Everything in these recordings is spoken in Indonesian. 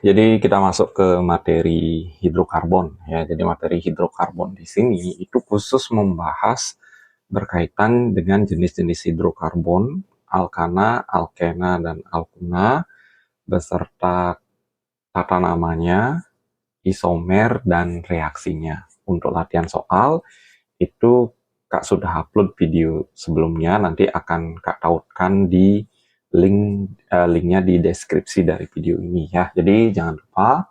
Jadi kita masuk ke materi hidrokarbon ya. Jadi materi hidrokarbon di sini itu khusus membahas berkaitan dengan jenis-jenis hidrokarbon, alkana, alkena, dan alkuna beserta tata namanya, isomer, dan reaksinya. Untuk latihan soal itu Kak sudah upload video sebelumnya, nanti akan Kak tautkan di linknya di deskripsi dari video ini ya. Jadi jangan lupa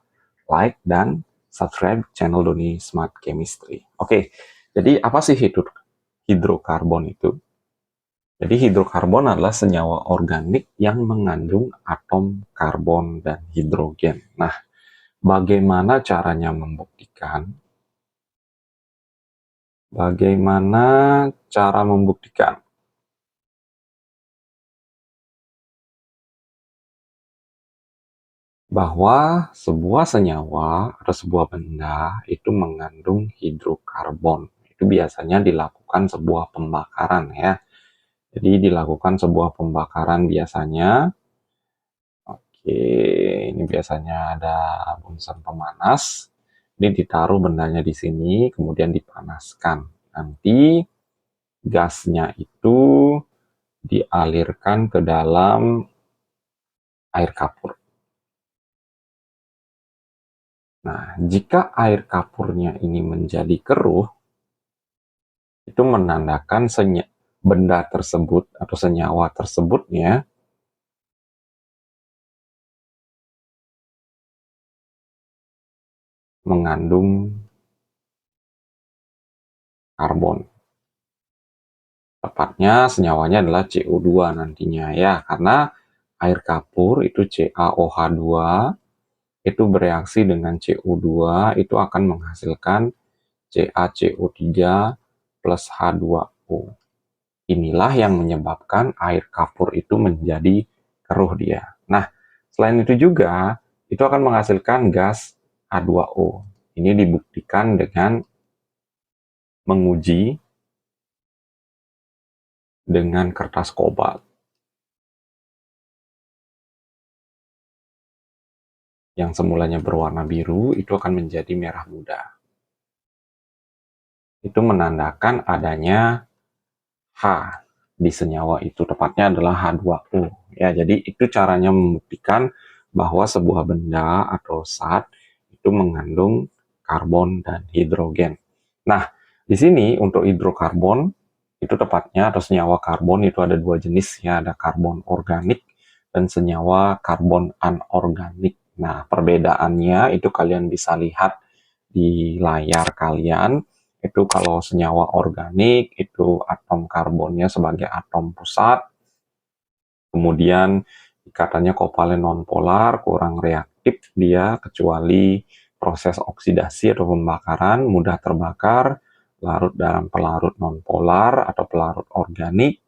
like dan subscribe channel Doni Smart Chemistry. Oke, jadi apa sih hidrokarbon itu? Jadi hidrokarbon adalah senyawa organik yang mengandung atom karbon dan hidrogen. Nah, bagaimana caranya membuktikan? Bagaimana cara membuktikan? Bahwa sebuah senyawa atau sebuah benda itu mengandung hidrokarbon. Itu biasanya dilakukan sebuah pembakaran ya. Jadi dilakukan sebuah pembakaran biasanya. Oke, ini biasanya ada bunsen pemanas. Ini ditaruh bendanya di sini, kemudian dipanaskan. Nanti gasnya itu dialirkan ke dalam air kapur. Nah, jika air kapurnya ini menjadi keruh, itu menandakan benda tersebut atau senyawa tersebutnya mengandung karbon. Tepatnya senyawanya adalah CO2 nantinya ya, karena air kapur itu CaOH2 itu bereaksi dengan CO2 itu akan menghasilkan CaCO3 plus H2O. Inilah yang menyebabkan air kapur itu menjadi keruh dia. Nah, selain itu juga itu akan menghasilkan gas H2O. Ini dibuktikan dengan menguji dengan kertas kobalt yang semulanya berwarna biru itu akan menjadi merah muda. Itu menandakan adanya H di senyawa itu, tepatnya adalah H2O. Ya, jadi itu caranya membuktikan bahwa sebuah benda atau zat itu mengandung karbon dan hidrogen. Nah, di sini untuk hidrokarbon itu tepatnya atau senyawa karbon itu ada dua jenis ya, ada karbon organik dan senyawa karbon anorganik. Nah, perbedaannya itu kalian bisa lihat di layar kalian. Itu kalau senyawa organik itu atom karbonnya sebagai atom pusat, kemudian ikatannya kovalen nonpolar, kurang reaktif dia kecuali proses oksidasi atau pembakaran, mudah terbakar, larut dalam pelarut nonpolar atau pelarut organik,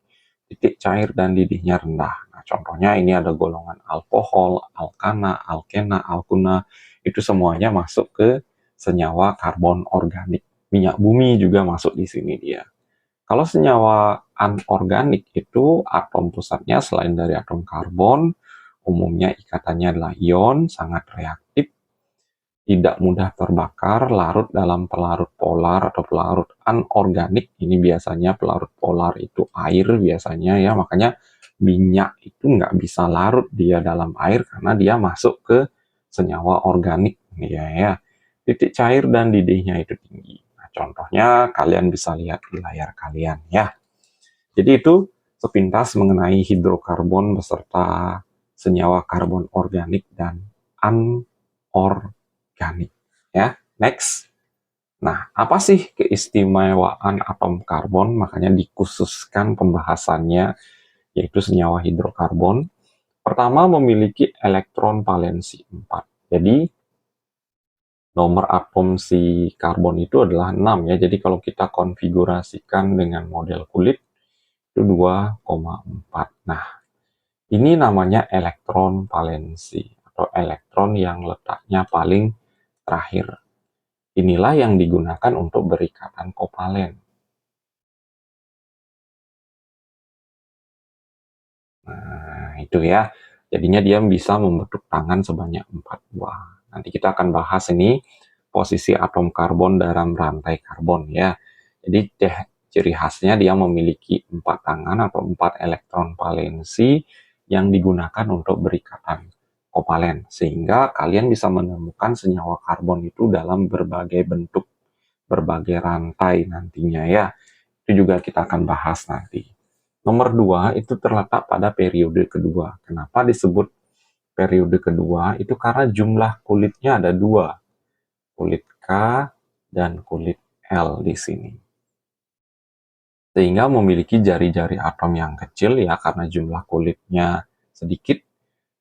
titik cair dan didihnya rendah. Nah, contohnya ini ada golongan alkohol, alkana, alkena, alkuna, itu semuanya masuk ke senyawa karbon organik. Minyak bumi juga masuk di sini dia. Kalau senyawa anorganik itu atom pusatnya selain dari atom karbon, umumnya ikatannya adalah ion, sangat reaktif, tidak mudah terbakar, larut dalam pelarut polar atau pelarut anorganik. Ini biasanya pelarut polar itu air biasanya ya, makanya minyak itu nggak bisa larut dia dalam air karena dia masuk ke senyawa organik ya. Titik cair dan didihnya itu tinggi. Nah, contohnya kalian bisa lihat di layar kalian ya. Jadi itu sepintas mengenai hidrokarbon beserta senyawa karbon organik dan anorganik. Ya, next. Nah, apa sih keistimewaan atom karbon? Makanya dikhususkan pembahasannya, yaitu senyawa hidrokarbon. Pertama, memiliki elektron valensi 4. Jadi, nomor atom si karbon itu adalah 6 ya. Jadi, kalau kita konfigurasikan dengan model kulit, itu 2,4. Nah, ini namanya elektron valensi atau elektron yang letaknya paling terakhir. Inilah yang digunakan untuk berikatan kovalen. Nah, itu ya. Jadinya dia bisa membentuk tangan sebanyak 4 buah. Nanti kita akan bahas ini posisi atom karbon dalam rantai karbon ya. Jadi ciri khasnya dia memiliki 4 tangan atau 4 elektron valensi yang digunakan untuk berikatan kovalen. Sehingga kalian bisa menemukan senyawa karbon itu dalam berbagai bentuk, berbagai rantai nantinya ya. Itu juga kita akan bahas nanti. Nomor 2 itu terletak pada periode kedua. Kenapa disebut periode kedua? Itu karena jumlah kulitnya ada 2. Kulit K dan kulit L di sini. Sehingga memiliki jari-jari atom yang kecil ya karena jumlah kulitnya sedikit.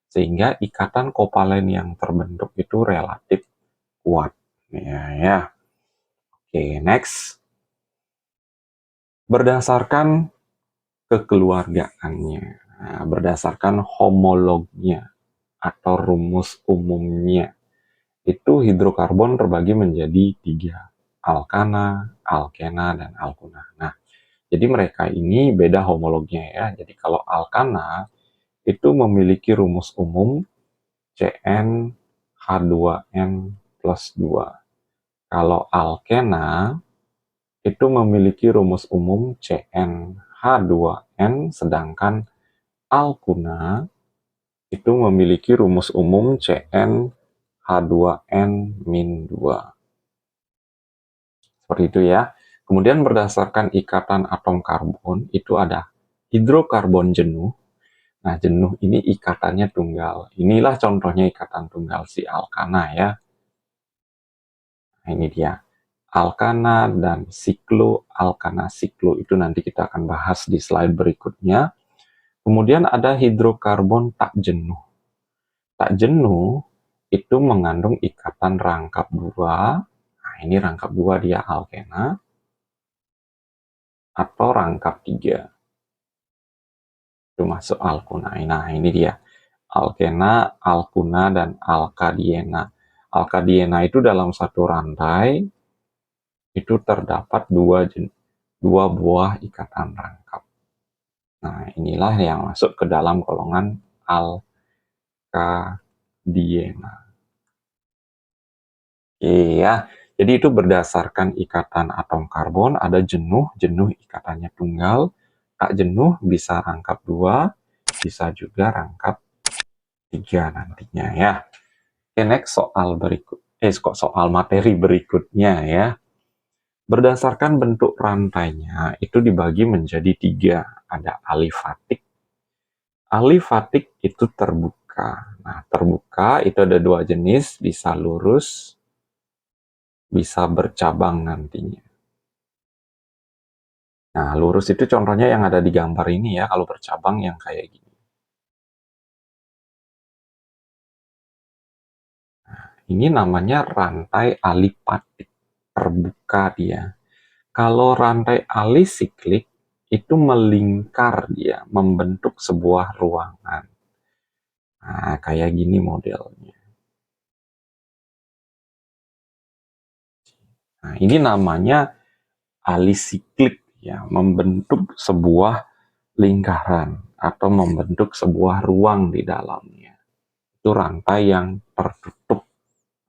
Sehingga ikatan kovalen yang terbentuk itu relatif kuat. Ya. Oke, next. Berdasarkan kekeluargaannya, berdasarkan homolognya atau rumus umumnya, itu hidrokarbon terbagi menjadi 3, alkana, alkena, dan alkuna. Nah, jadi mereka ini beda homolognya ya. Jadi kalau alkana itu memiliki rumus umum CnH2n plus 2. Kalau alkena itu memiliki rumus umum CnH2n, sedangkan alkuna itu memiliki rumus umum CnH2n-2. Seperti itu ya. Kemudian berdasarkan ikatan atom karbon itu ada hidrokarbon jenuh. Nah, jenuh ini ikatannya tunggal. Inilah contohnya ikatan tunggal si alkana ya. Nah, ini dia. Alkana dan siklo, alkana siklo itu nanti kita akan bahas di slide berikutnya. Kemudian ada hidrokarbon tak jenuh. Tak jenuh itu mengandung ikatan rangkap 2. Nah, ini rangkap 2 dia alkena atau rangkap 3. Itu masuk alkuna. Nah, ini dia. Alkena, alkuna, dan alkadiena. Alkadiena itu dalam satu rantai itu terdapat dua buah ikatan rangkap. Nah, inilah yang masuk ke dalam golongan alkadiena. Iya, jadi itu berdasarkan ikatan atom karbon, ada jenuh ikatannya tunggal, tak jenuh bisa rangkap 2, bisa juga rangkap 3 nantinya ya. Oke, next soal materi berikutnya ya. Berdasarkan bentuk rantainya itu dibagi menjadi 3. Ada alifatik. Alifatik itu terbuka. Nah, terbuka itu ada 2 jenis, bisa lurus, bisa bercabang nantinya. Nah, lurus itu contohnya yang ada di gambar ini ya, kalau bercabang yang kayak gini. Nah, ini namanya rantai alipatik, terbuka dia. Kalau rantai alisiklik itu melingkar dia, membentuk sebuah ruangan. Nah, kayak gini modelnya. Nah, ini namanya alisiklik ya, membentuk sebuah lingkaran atau membentuk sebuah ruang di dalamnya. Itu rantai yang tertutup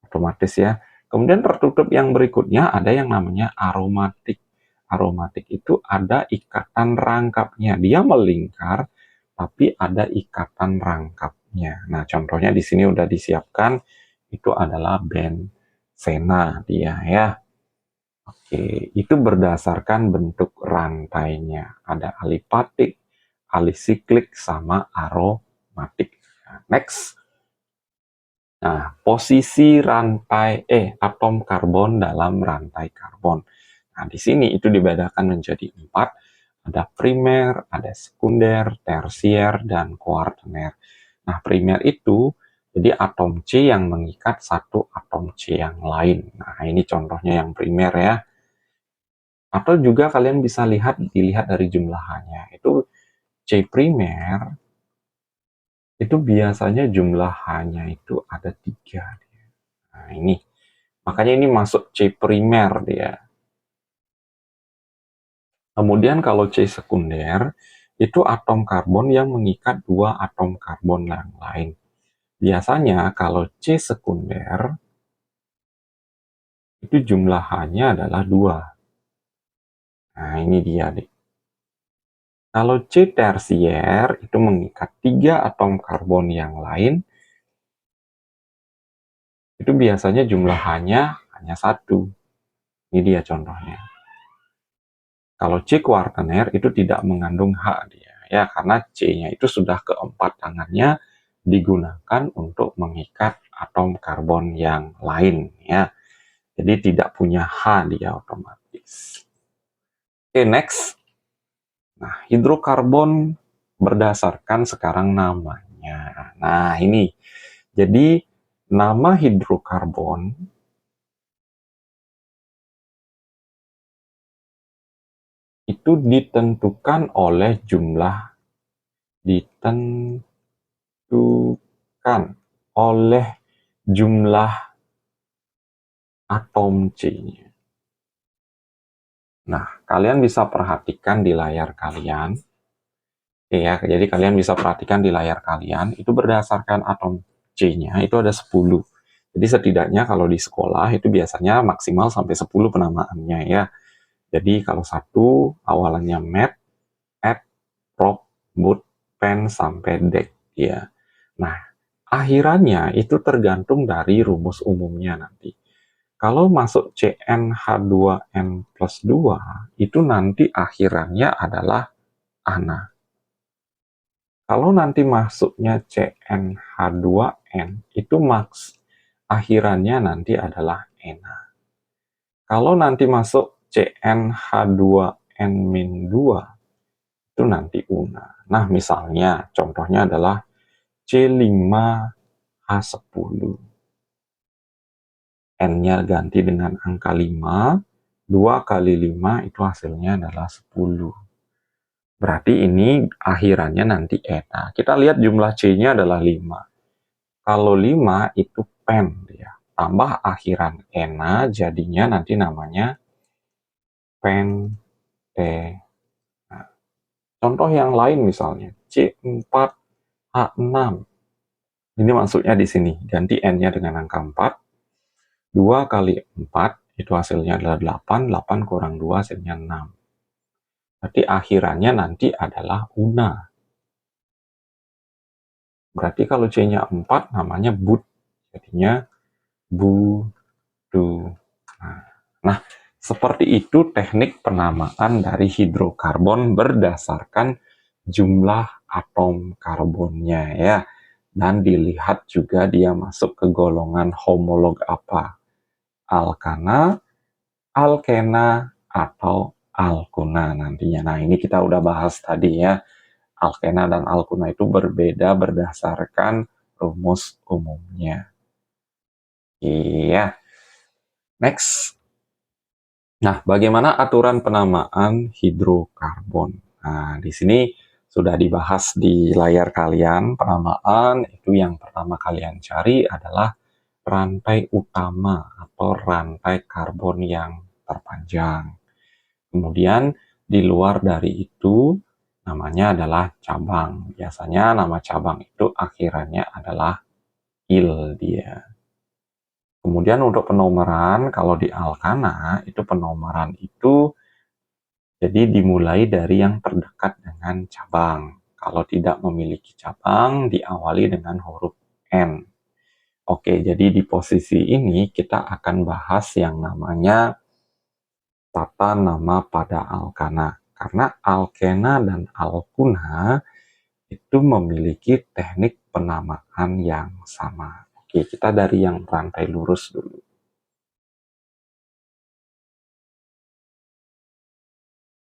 otomatis ya. Kemudian tertutup yang berikutnya ada yang namanya aromatik. Aromatik itu ada ikatan rangkapnya. Dia melingkar tapi ada ikatan rangkapnya. Nah, contohnya di sini udah disiapkan itu adalah benzena dia ya. Oke, itu berdasarkan bentuk rantainya. Ada alipatik, alisiklik, sama aromatik. Nah, next. Nah, posisi rantai atom karbon dalam rantai karbon. Nah, di sini itu dibedakan menjadi 4. Ada primer, ada sekunder, tersier, dan kuartener. Nah, primer itu jadi atom C yang mengikat satu atom C yang lain. Nah, ini contohnya yang primer ya. Atau juga kalian bisa dilihat dari jumlahannya. Itu C primer itu biasanya jumlahannya itu ada 3. Nah, ini. Makanya ini masuk C primer dia. Kemudian kalau C sekunder, itu atom karbon yang mengikat dua atom karbon yang lain. Biasanya kalau C sekunder, itu jumlah H-nya adalah 2. Nah, ini dia nih. Kalau C tersier, itu mengikat 3 atom karbon yang lain, itu biasanya jumlah H-nya hanya 1. Ini dia contohnya. Kalau C kuartener itu tidak mengandung H dia, ya, karena C-nya itu sudah keempat tangannya digunakan untuk mengikat atom karbon yang lain, ya. Jadi tidak punya H dia otomatis. Oke, next. Nah, hidrokarbon berdasarkan sekarang namanya. Nah, ini. Jadi nama hidrokarbon itu ditentukan oleh jumlah atom C-nya. Nah, kalian bisa perhatikan di layar kalian. Ya, jadi kalian bisa perhatikan di layar kalian, itu berdasarkan atom C-nya, itu ada 10. Jadi setidaknya kalau di sekolah itu biasanya maksimal sampai 10 penamaannya ya. Jadi kalau satu awalannya met, at, prop, but, pen, sampai dek ya. Nah, akhirannya itu tergantung dari rumus umumnya nanti. Kalau masuk CnH2n plus 2, itu nanti akhirannya adalah ANA. Kalau nanti masuknya CnH2n, itu akhirannya nanti adalah ENA. Kalau nanti masuk CnH2n-2, itu nanti UNA. Nah, misalnya, contohnya adalah C5H10. N-nya ganti dengan angka 5, 2 kali 5 itu hasilnya adalah 10. Berarti ini akhirannya nanti ENA. Kita lihat jumlah C-nya adalah 5. Kalau 5 itu pen ya. Tambah akhiran ENA jadinya nanti namanya pentena. Nah, contoh yang lain misalnya C4H6. Ini maksudnya di sini. Ganti N-nya dengan angka 4. 2 kali 4 itu hasilnya adalah 8. 8 kurang 2 hasilnya 6. Berarti akhirannya nanti adalah UNA. Berarti kalau C-nya 4 namanya but. Jadinya budu. Nah, seperti itu teknik penamaan dari hidrokarbon berdasarkan jumlah atom karbonnya ya. Dan dilihat juga dia masuk ke golongan homolog apa. Alkana, alkena, atau alkuna nantinya. Nah, ini kita udah bahas tadi ya. Alkena dan alkuna itu berbeda berdasarkan rumus umumnya. Iya. Next. Nah, bagaimana aturan penamaan hidrokarbon? Nah, di sini sudah dibahas di layar kalian. Penamaan itu yang pertama kalian cari adalah rantai utama atau rantai karbon yang terpanjang. Kemudian di luar dari itu namanya adalah cabang. Biasanya nama cabang itu akhirannya adalah il dia. Kemudian untuk penomoran, kalau di alkana, itu penomoran itu jadi dimulai dari yang terdekat dengan cabang. Kalau tidak memiliki cabang, diawali dengan huruf N. Oke, jadi di posisi ini kita akan bahas yang namanya tata nama pada alkana. Karena alkena dan alkuna itu memiliki teknik penamaan yang sama. Oke, kita dari yang rantai lurus dulu.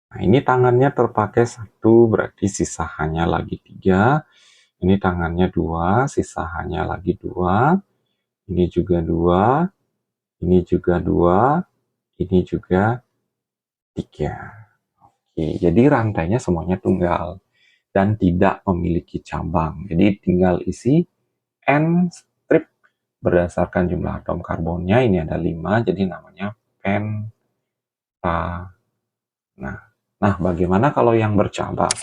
Nah, ini tangannya terpakai 1, berarti sisa hanya lagi 3. Ini tangannya 2, sisa hanya lagi 2. Ini juga 2. Ini juga 2. Ini juga 3. Oke, jadi rantainya semuanya tunggal dan tidak memiliki cabang. Jadi tinggal isi N strip berdasarkan jumlah atom karbonnya. Ini ada 5, jadi namanya pentana. Nah, bagaimana kalau yang bercabang?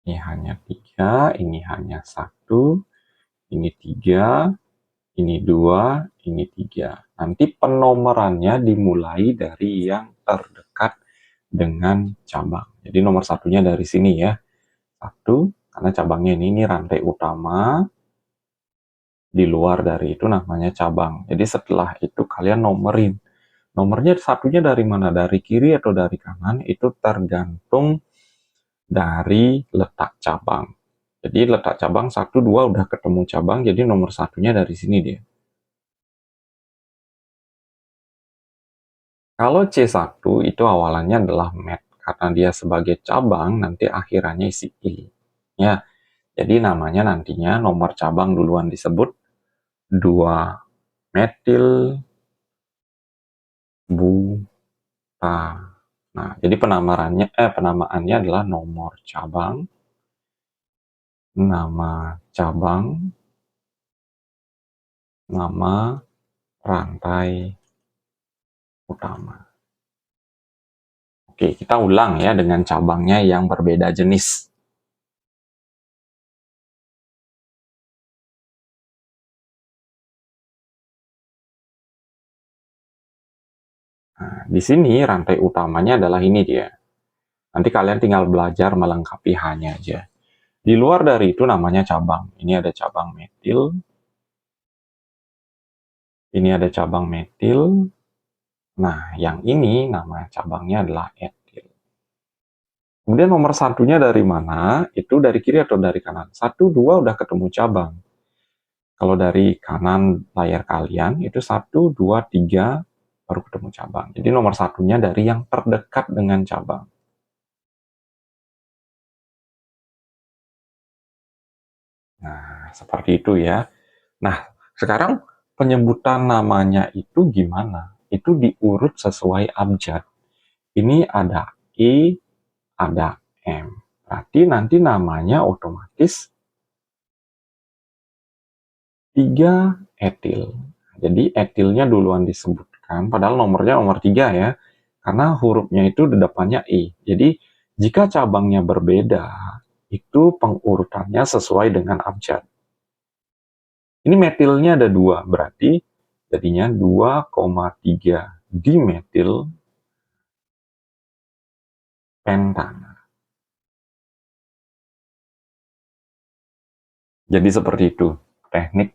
Ini hanya 3, ini hanya 1, ini 3, ini 2, ini 3. Nanti penomorannya dimulai dari yang terdekat dengan cabang. Jadi nomor satunya dari sini ya. 1, karena cabangnya ini rantai utama. Di luar dari itu namanya cabang. Jadi setelah itu kalian nomerin. Nomornya satunya dari mana? Dari kiri atau dari kanan? Itu tergantung dari letak cabang. Jadi letak cabang 1, 2 udah ketemu cabang, jadi nomor satunya dari sini dia. Kalau C1 itu awalannya adalah mat, karena dia sebagai cabang, nanti akhirannya isi I. Ya, jadi namanya nantinya nomor cabang duluan disebut 2 metil buta. Nah, jadi penamaannya adalah nomor cabang, nama cabang, nama rantai utama. Oke, kita ulang ya dengan cabangnya yang berbeda jenis. Nah, di sini rantai utamanya adalah ini dia. Nanti kalian tinggal belajar melengkapi hanya aja. Di luar dari itu namanya cabang. Ini ada cabang metil. Ini ada cabang metil. Nah, yang ini nama cabangnya adalah etil. Kemudian nomor satunya dari mana? Itu dari kiri atau dari kanan? 1, 2 udah ketemu cabang. Kalau dari kanan layar kalian, itu 1, 2, 3 baru ketemu cabang. Jadi nomor satunya dari yang terdekat dengan cabang. Nah, seperti itu ya. Nah, sekarang penyebutan namanya itu gimana? Itu diurut sesuai abjad. Ini ada I, ada M. Berarti nanti namanya otomatis 3 etil. Jadi etilnya duluan disebutkan, padahal nomornya nomor 3 ya. Karena hurufnya itu di depannya I. Jadi jika cabangnya berbeda, itu pengurutannya sesuai dengan abjad. Ini metilnya ada 2, berarti jadinya 2,3 dimetil pentana. Jadi seperti itu teknik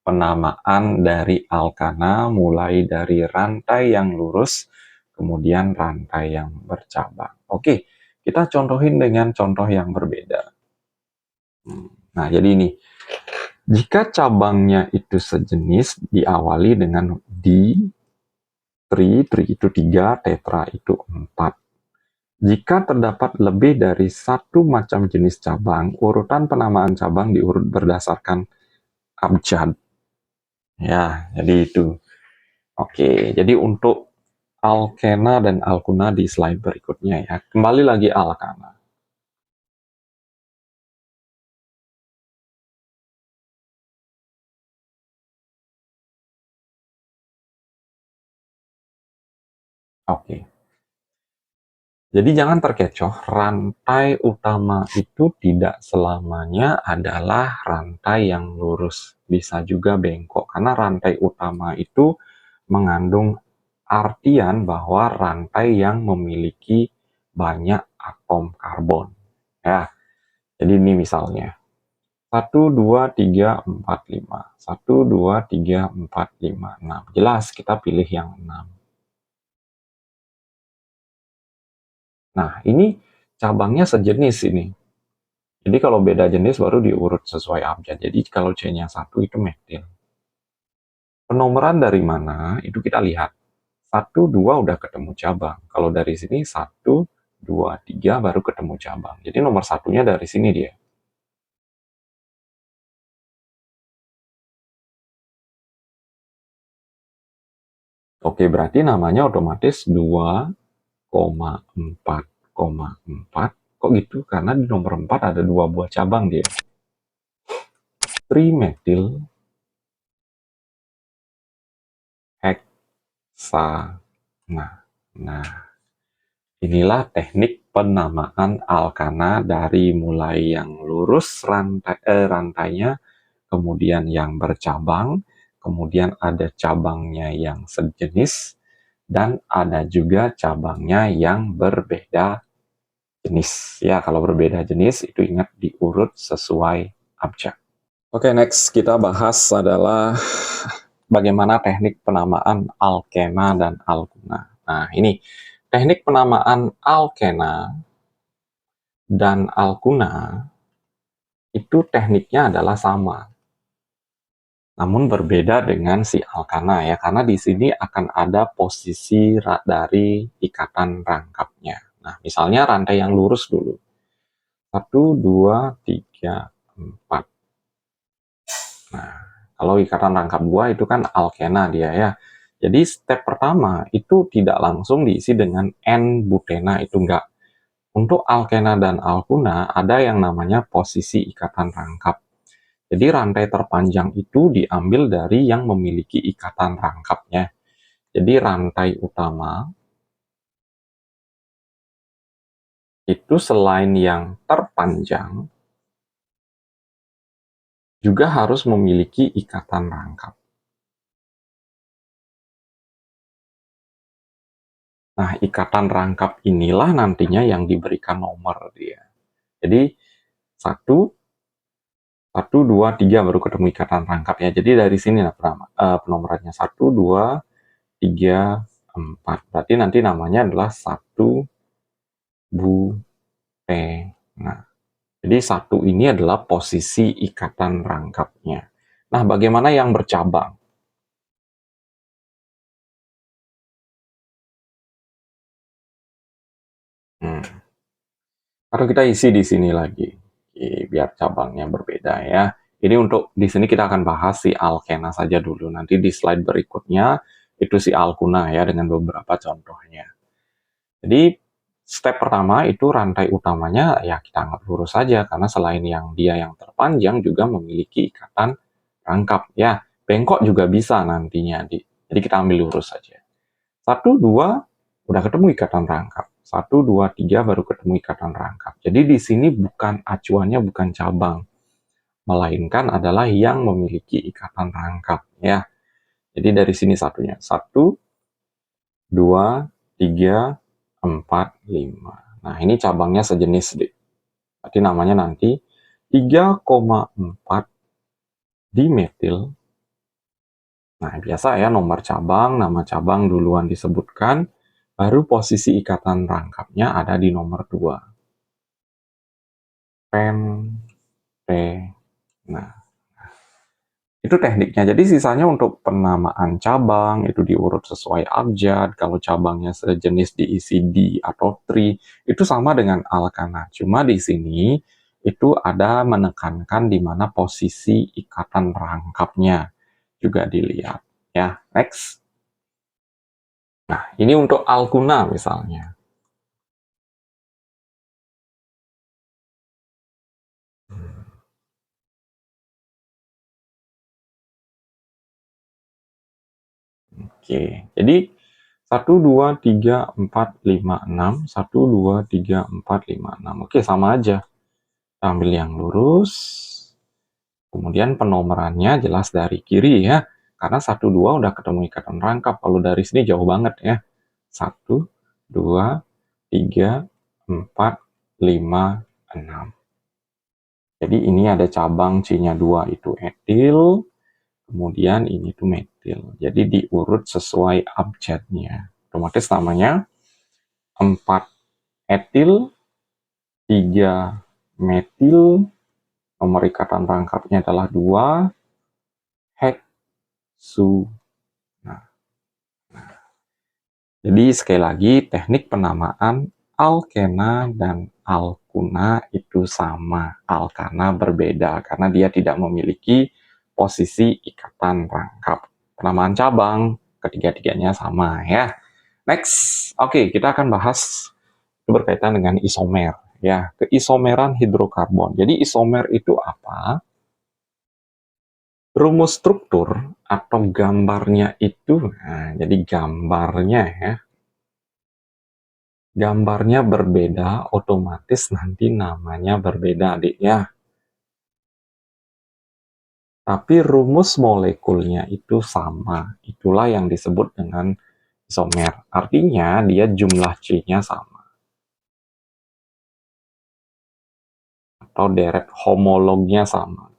penamaan dari alkana, mulai dari rantai yang lurus, kemudian rantai yang bercabang. Oke, kita contohin dengan contoh yang berbeda. Nah, jadi ini. Jika cabangnya itu sejenis, diawali dengan di, tri itu 3, tetra itu 4. Jika terdapat lebih dari satu macam jenis cabang, urutan penamaan cabang diurut berdasarkan abjad. Ya, jadi itu. Oke, jadi untuk alkena dan alkuna di slide berikutnya ya. Kembali lagi alkana. Oke. Jadi jangan terkecoh, rantai utama itu tidak selamanya adalah rantai yang lurus. Bisa juga bengkok, karena rantai utama itu mengandung artian bahwa rantai yang memiliki banyak atom karbon. Ya, jadi ini misalnya. 1, 2, 3, 4, 5. 1, 2, 3, 4, 5, 6. Jelas kita pilih yang 6. Nah, ini cabangnya sejenis ini. Jadi kalau beda jenis baru diurut sesuai abjad. Jadi kalau C-nya 1 itu metil. Penomoran dari mana? Itu kita lihat. 1, 2 udah ketemu cabang. Kalau dari sini 1, 2, 3 baru ketemu cabang. Jadi nomor satunya dari sini dia. Oke, berarti namanya otomatis 2,4,4. Kok gitu? Karena di nomor 4 ada 2 buah cabang dia. Trimetil heksa. Nah, Inilah teknik penamaan alkana dari mulai yang lurus rantainya, kemudian yang bercabang, kemudian ada cabangnya yang sejenis, dan ada juga cabangnya yang berbeda jenis. Ya, kalau berbeda jenis itu ingat diurut sesuai abjad. Oke, next kita bahas adalah bagaimana teknik penamaan alkena dan alkuna. Nah, ini teknik penamaan alkena dan alkuna itu tekniknya adalah sama, namun berbeda dengan si alkana ya, karena di sini akan ada posisi dari ikatan rangkapnya. Nah, misalnya rantai yang lurus dulu. 1, 2, 3, 4. Nah, kalau ikatan rangkap 2 itu kan alkena dia ya. Jadi step pertama itu tidak langsung diisi dengan N-butena, itu enggak. Untuk alkena dan alkuna ada yang namanya posisi ikatan rangkap. Jadi rantai terpanjang itu diambil dari yang memiliki ikatan rangkapnya. Jadi rantai utama itu selain yang terpanjang juga harus memiliki ikatan rangkap. Nah, ikatan rangkap inilah nantinya yang diberikan nomor dia. Jadi 1, 2, 3 baru ketemu ikatan rangkapnya. Jadi dari sini penomorannya 1, 2, 3, 4. Berarti nanti namanya adalah 1 butena. Jadi 1 ini adalah posisi ikatan rangkapnya. Nah, bagaimana yang bercabang? Atau kita isi di sini lagi, biar cabangnya berbeda ya. Ini untuk di sini kita akan bahas si alkena saja dulu. Nanti di slide berikutnya itu si alkuna ya dengan beberapa contohnya. Jadi step pertama itu rantai utamanya ya kita anggap lurus saja karena selain yang dia yang terpanjang juga memiliki ikatan rangkap ya. Bengkok juga bisa nantinya jadi kita ambil lurus saja. 1, 2 udah ketemu ikatan rangkap. 1, 2, 3 baru ketemu ikatan rangkap. Jadi di sini bukan acuannya bukan cabang, melainkan adalah yang memiliki ikatan rangkap ya. Jadi dari sini satunya. 1, 2, 3, 4, 5. Nah, ini cabangnya sejenis deh. Berarti namanya nanti 3,4 dimetil. Nah, biasa ya nomor cabang, nama cabang duluan disebutkan, baru posisi ikatan rangkapnya ada di nomor 2. Nah, itu tekniknya. Jadi sisanya untuk penamaan cabang itu diurut sesuai abjad. Kalau cabangnya sejenis diisi di atau tri, itu sama dengan alkana. Cuma di sini itu ada menekankan di mana posisi ikatan rangkapnya juga dilihat. Ya, next. Nah, ini untuk alkuna misalnya. Oke, jadi 1, 2, 3, 4, 5, 6. 1, 2, 3, 4, 5, 6. Oke, sama aja. Ambil yang lurus, kemudian penomorannya jelas dari kiri ya. Karena 1, 2 udah ketemu ikatan rangkap. Kalau dari sini jauh banget ya. 1, 2, 3, 4, 5, 6. Jadi ini ada cabang C-nya 2 itu etil, kemudian ini tuh metil. Jadi diurut sesuai abjadnya. Otomatis namanya 4 etil, 3 metil, nomor ikatan rangkapnya adalah 2 heksu. Nah, jadi sekali lagi teknik penamaan alkena dan alkuna itu sama. Alkana berbeda karena dia tidak memiliki posisi ikatan rangkap. Penamaan cabang ketiga-tiganya sama ya. Next, oke, kita akan bahas berkaitan dengan isomer ya, keisomeran hidrokarbon. Jadi isomer itu apa? Rumus struktur atau gambarnya itu, nah, jadi gambarnya ya, gambarnya berbeda, otomatis nanti namanya berbeda, adik ya. Tapi rumus molekulnya itu sama. Itulah yang disebut dengan isomer. Artinya dia jumlah C-nya sama. Atau deret homolognya sama.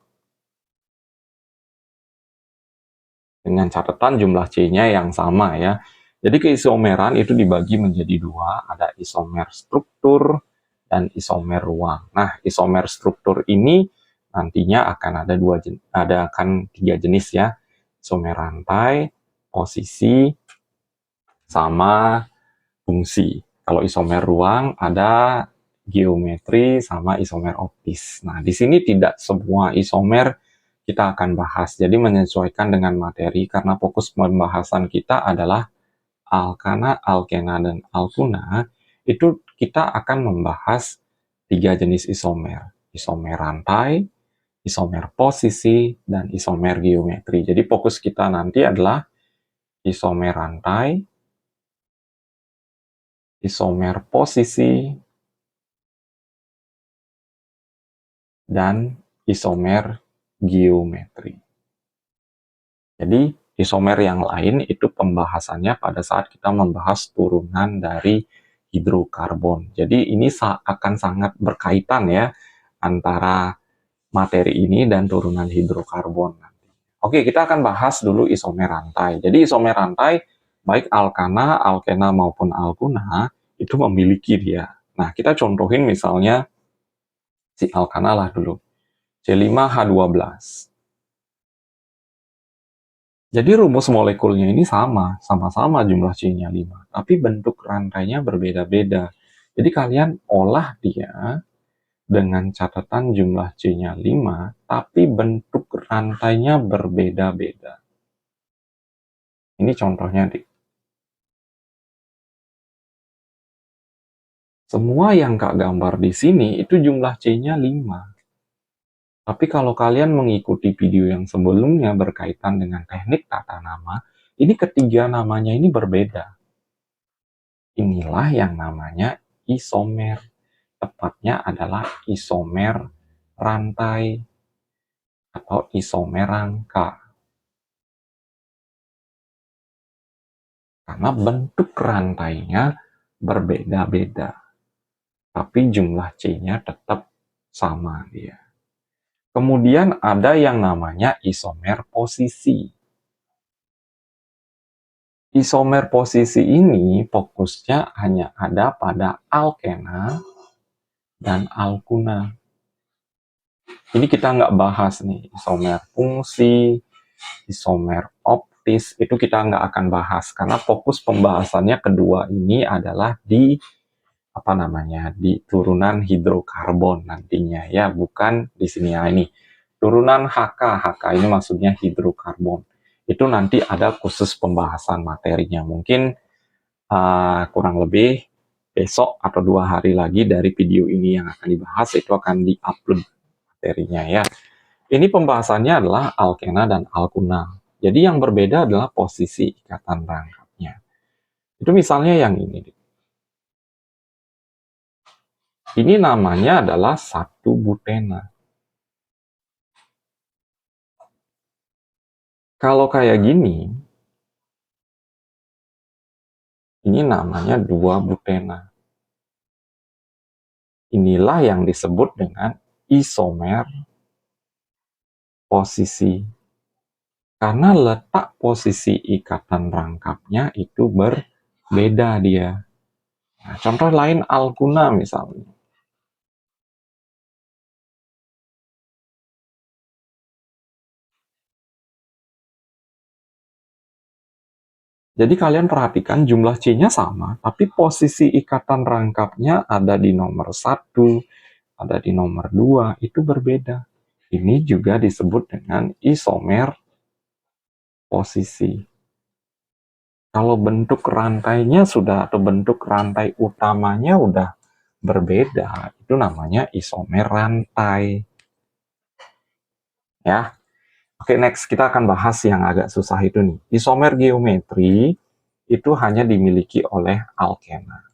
Dengan catatan jumlah C-nya yang sama ya. Jadi keisomeran itu dibagi menjadi dua, ada isomer struktur dan isomer ruang. Nah, isomer struktur ini nantinya akan ada tiga jenis ya. Isomer rantai, posisi, sama fungsi. Kalau isomer ruang ada geometri sama isomer optis. Nah, di sini tidak semua isomer kita akan bahas. Jadi menyesuaikan dengan materi karena fokus pembahasan kita adalah alkana, alkena, dan alkuna. Itu kita akan membahas tiga jenis isomer. Isomer rantai, isomer posisi, dan isomer geometri. Jadi fokus kita nanti adalah isomer rantai, isomer posisi, dan isomer geometri. Jadi isomer yang lain itu pembahasannya pada saat kita membahas turunan dari hidrokarbon. Jadi ini akan sangat berkaitan ya antara materi ini dan turunan hidrokarbon. Oke, kita akan bahas dulu isomer rantai. Jadi isomer rantai baik alkana, alkena maupun alkuna itu memiliki dia. Nah, kita contohin misalnya si alkana lah dulu. C5H12. Jadi rumus molekulnya ini sama-sama jumlah C-nya 5, tapi bentuk rantainya berbeda-beda. Jadi kalian olah dia dengan catatan jumlah C-nya 5, tapi bentuk rantainya berbeda-beda. Ini contohnya, Dik. Semua yang Kak gambar di sini itu jumlah C-nya 5. Tapi kalau kalian mengikuti video yang sebelumnya berkaitan dengan teknik tata nama, ini ketiga namanya ini berbeda. Inilah yang namanya isomer. Tepatnya adalah isomer rantai atau isomer rangka. Karena bentuk rantainya berbeda-beda. Tapi jumlah C-nya tetap sama dia. Kemudian ada yang namanya isomer posisi. Isomer posisi ini fokusnya hanya ada pada alkena dan alkuna. Ini kita nggak bahas nih, isomer fungsi, isomer optis, itu kita nggak akan bahas. Karena fokus pembahasannya kedua ini adalah di di turunan hidrokarbon nantinya ya, bukan di sini ya. Ini turunan HK ini maksudnya hidrokarbon. Itu nanti ada khusus pembahasan materinya. Mungkin kurang lebih besok atau 2 hari lagi dari video ini yang akan dibahas itu akan diupload materinya ya. Ini pembahasannya adalah alkena dan alkuna. Jadi yang berbeda adalah posisi ikatan rangkapnya. Itu misalnya yang ini. Ini namanya adalah 1-butena. Kalau kayak gini, ini namanya 2-butena. Inilah yang disebut dengan isomer posisi. Karena letak posisi ikatan rangkapnya itu berbeda dia. Nah, contoh lain alkuna misalnya. Jadi kalian perhatikan jumlah C-nya sama, tapi posisi ikatan rangkapnya ada di nomor 1, ada di nomor 2, itu berbeda. Ini juga disebut dengan isomer posisi. Kalau bentuk rantainya sudah, atau bentuk rantai utamanya udah berbeda, itu namanya isomer rantai. Ya, oke, next kita akan bahas yang agak susah itu nih. Isomer geometri itu hanya dimiliki oleh alkena.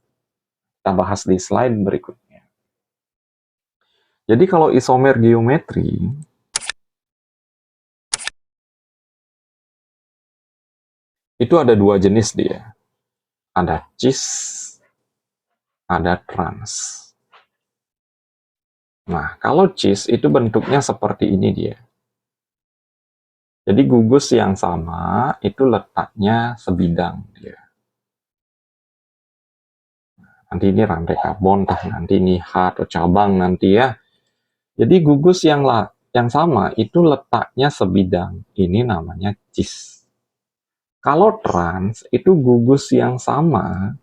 Kita bahas di slide berikutnya. Jadi kalau isomer geometri, itu ada dua jenis dia. Ada cis, ada trans. Nah, kalau cis itu bentuknya seperti ini dia. Jadi gugus yang sama itu letaknya sebidang dia. Nanti ini rantai karbon, nanti ini H atau cabang nanti ya. Jadi gugus yang sama itu letaknya sebidang. Ini namanya cis. Kalau trans itu gugus yang sama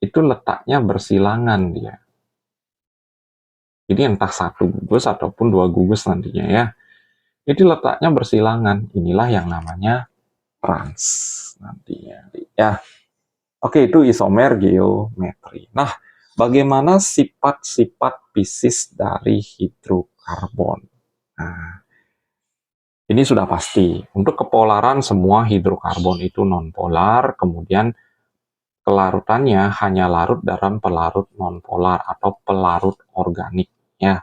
itu letaknya bersilangan dia. Jadi entah satu gugus ataupun dua gugus nantinya ya. Itu letaknya bersilangan. Inilah yang namanya trans nantinya ya. Oke, itu isomer geometri. Nah, bagaimana sifat-sifat fisis dari hidrokarbon? Nah, ini sudah pasti. Untuk kepolaran semua hidrokarbon itu nonpolar, kemudian kelarutannya hanya larut dalam pelarut nonpolar atau pelarut organik ya.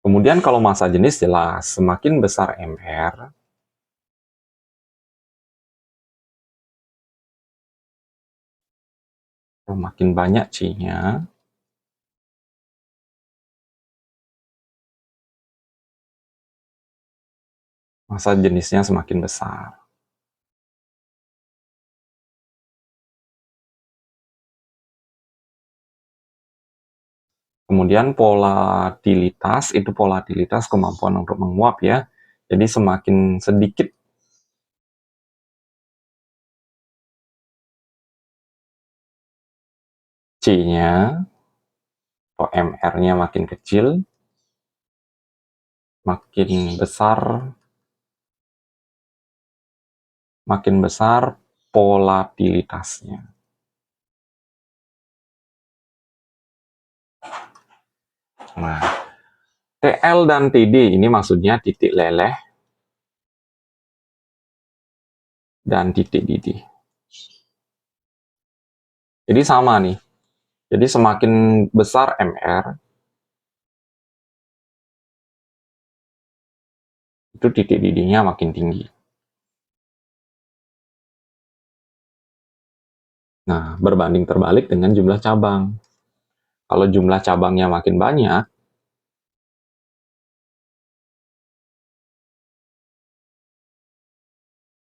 Kemudian kalau massa jenis jelas, semakin besar Mr, semakin banyak C-nya, massa jenisnya semakin besar. Kemudian volatilitas, itu volatilitas kemampuan untuk menguap ya. Jadi semakin sedikit C-nya, atau Mr-nya makin kecil, makin besar volatilitasnya. Nah, TL dan TD ini maksudnya titik leleh dan titik didih. Jadi sama nih. Jadi semakin besar Mr, itu titik didihnya makin tinggi. Nah, berbanding terbalik dengan jumlah cabang. Kalau jumlah cabangnya makin banyak,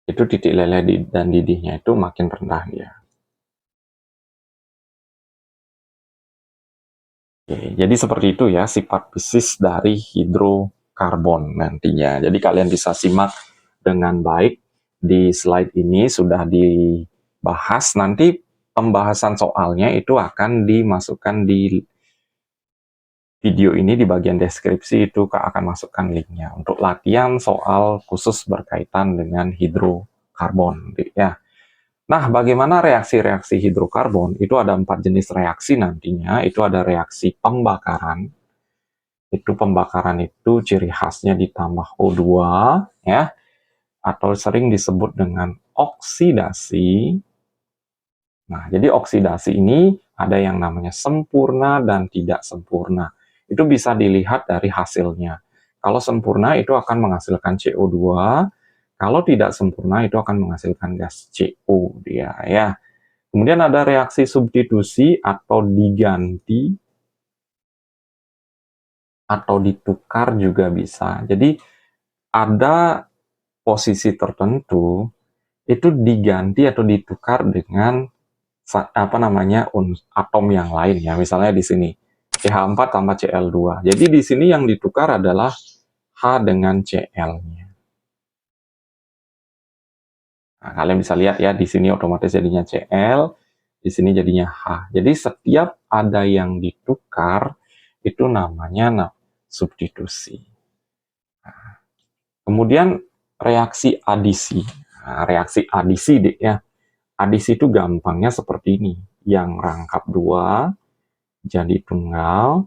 itu titik leleh dan didihnya itu makin rendah dia. Oke, jadi seperti itu ya sifat fisis dari hidrokarbon nantinya. Jadi kalian bisa simak dengan baik di slide ini sudah dibahas. Nanti pembahasan soalnya itu akan dimasukkan di video ini di bagian deskripsi, itu Kak akan masukkan linknya untuk latihan soal khusus berkaitan dengan hidrokarbon ya. Nah, bagaimana reaksi-reaksi hidrokarbon? Itu ada 4 jenis reaksi nantinya. Itu ada reaksi pembakaran. Itu pembakaran itu ciri khasnya ditambah O2 ya, atau sering disebut dengan oksidasi. Nah, jadi oksidasi ini ada yang namanya sempurna dan tidak sempurna. Itu bisa dilihat dari hasilnya. Kalau sempurna itu akan menghasilkan CO2, kalau tidak sempurna itu akan menghasilkan gas CO dia ya. Kemudian ada reaksi substitusi atau diganti atau ditukar juga bisa. Jadi ada posisi tertentu itu diganti atau ditukar dengan apa namanya atom yang lain ya. Misalnya di sini CH4 tambah Cl2. Jadi di sini yang ditukar adalah H dengan Cl-nya. Nah, kalian bisa lihat ya, di sini otomatis jadinya Cl, di sini jadinya H. Jadi setiap ada yang ditukar, itu namanya substitusi. Nah, kemudian reaksi adisi. Nah, reaksi adisi deh ya. Adisi itu gampangnya seperti ini. Yang rangkap 2 jadi tunggal,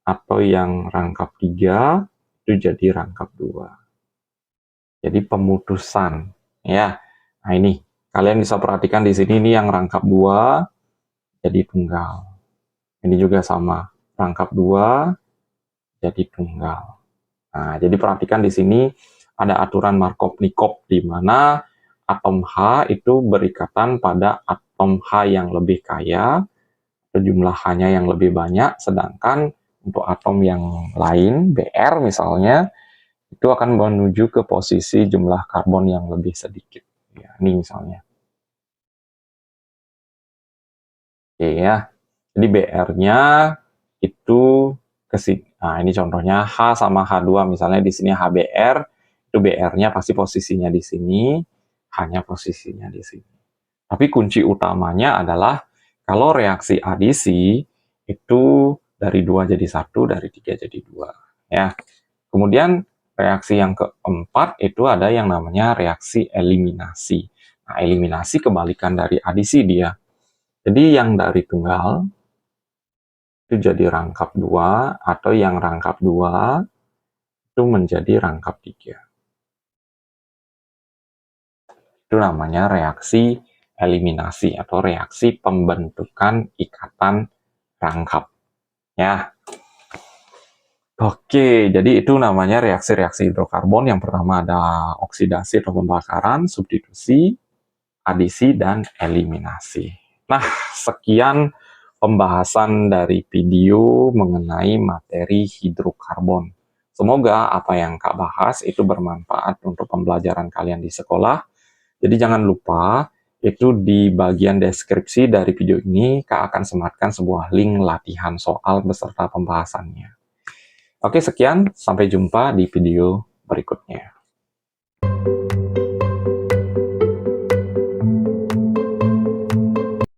atau yang rangkap 3 itu jadi rangkap 2. Jadi pemutusan ya. Nah ini Kalian bisa perhatikan di sini ini yang rangkap 2 jadi tunggal. Ini juga sama, rangkap 2 jadi tunggal. Nah, jadi perhatikan di sini ada aturan Markov-Nikov di mana atom H itu berikatan pada atom H yang lebih kaya, jumlah H-nya yang lebih banyak, sedangkan untuk atom yang lain, Br misalnya, itu akan menuju ke posisi jumlah karbon yang lebih sedikit. Ya, ini misalnya. Oke ya, jadi Br-nya itu ke sini. Nah, ini contohnya H sama H2, misalnya di sini HBr, itu Br-nya pasti posisinya di sini, H-nya posisinya di sini. Tapi kunci utamanya adalah kalau reaksi adisi itu dari 2 jadi 1, dari 3 jadi 2. Ya. Kemudian reaksi yang keempat itu ada yang namanya reaksi eliminasi. Nah, eliminasi kebalikan dari adisi dia. Jadi yang dari tunggal itu jadi rangkap 2, atau yang rangkap 2 itu menjadi rangkap 3. Itu namanya reaksi eliminasi atau reaksi pembentukan ikatan rangkap. Ya. Oke, jadi itu namanya reaksi-reaksi hidrokarbon. Yang pertama ada oksidasi atau pembakaran, substitusi, adisi, dan eliminasi. Nah, sekian pembahasan dari video mengenai materi hidrokarbon. Semoga apa yang Kak bahas itu bermanfaat untuk pembelajaran kalian di sekolah. Jadi jangan lupa, itu di bagian deskripsi dari video ini, Kak akan sematkan sebuah link latihan soal beserta pembahasannya. Oke, sekian. Sampai jumpa di video berikutnya.